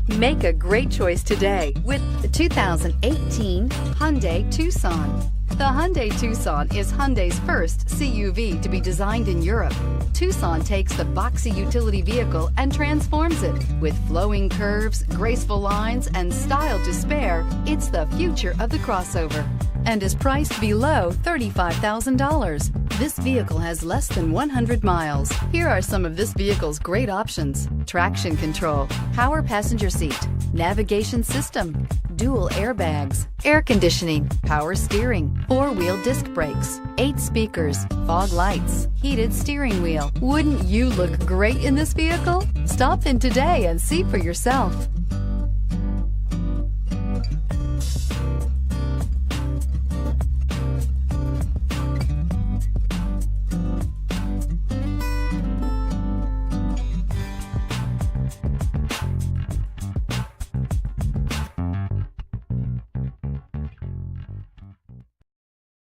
Make a great choice today with the 2018 Hyundai Tucson. The Hyundai Tucson is Hyundai's first CUV to be designed in Europe. Tucson takes the boxy utility vehicle and transforms it. With flowing curves, graceful lines, and style to spare, it's the future of the crossover and is priced below $35,000. This vehicle has less than 100 miles. Here are some of this vehicle's great options: traction control, power passenger seat, navigation system, dual airbags, air conditioning, power steering, four-wheel disc brakes, 8 speakers, fog lights, heated steering wheel. Wouldn't you look great in this vehicle? Stop in today and see for yourself.